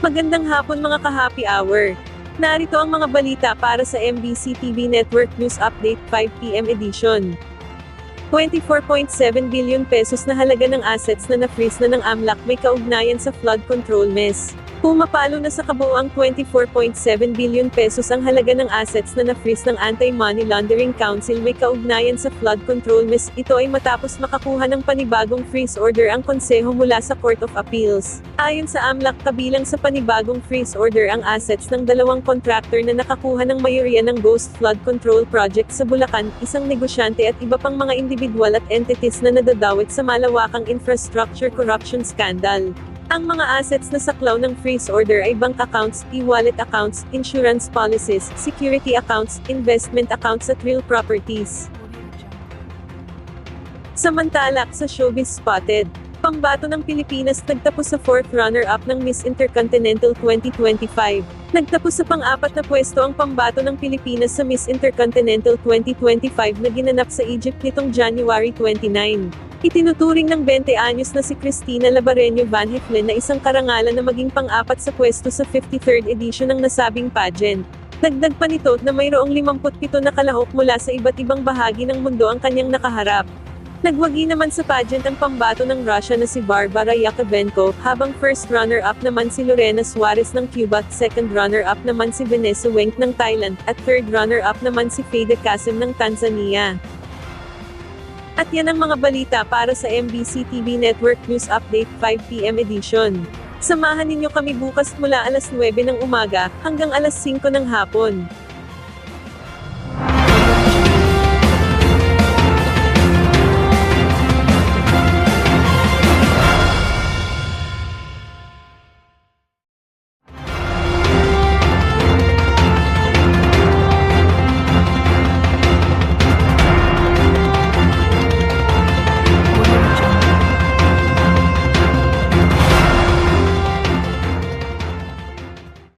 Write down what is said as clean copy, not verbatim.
Magandang hapon mga ka-happy hour. Narito ang mga balita para sa MBC TV Network News Update 5 PM edition. 24.7 billion pesos na halaga ng assets na na-freeze na ng AMLAC may kaugnayan sa flood control mess. Pumapalo na sa kabuuang 24.7 billion pesos ang halaga ng assets na na-freeze ng Anti-Money Laundering Council may kaugnayan sa flood control mess. Ito ay matapos makakuha ng panibagong freeze order ang konseho mula sa Court of Appeals. Ayon sa AMLAC, kabilang sa panibagong freeze order ang assets ng dalawang contractor na nakakuha ng mayoriya ng Ghost Flood Control Project sa Bulacan, isang negosyante at iba pang mga individual at entities na nadadawit sa malawakang infrastructure corruption scandal. Ang mga assets na saklaw ng freeze order ay bank accounts, e-wallet accounts, insurance policies, security accounts, investment accounts at real properties. Samantala, sa Showbiz Spotted, pambato ng Pilipinas nagtapos sa 4th runner-up ng Miss Intercontinental 2025. Nagtapos sa pang-apat na pwesto ang pambato ng Pilipinas sa Miss Intercontinental 2025 na ginanap sa Egypt nitong January 29. Itinuturing ng 20 anyos na si Cristina Labareño Van Heflin na isang karangalan na maging pang-apat sa pwesto sa 53rd edition ng nasabing pageant. Dagdag pa nito na mayroong 57 na kalahok mula sa iba't ibang bahagi ng mundo ang kanyang nakaharap. Nagwagi naman sa pageant ang pambato ng Russia na si Barbara Yakovenko, habang first runner-up naman si Lorena Suarez ng Cuba, second runner-up naman si Vanessa Wenck ng Thailand, at third runner-up naman si Faye Kasim ng Tanzania. At yan ang mga balita para sa MBC TV Network News Update 5 PM edition. Samahan ninyo kami bukas mula alas 9 ng umaga, hanggang alas 5 ng hapon.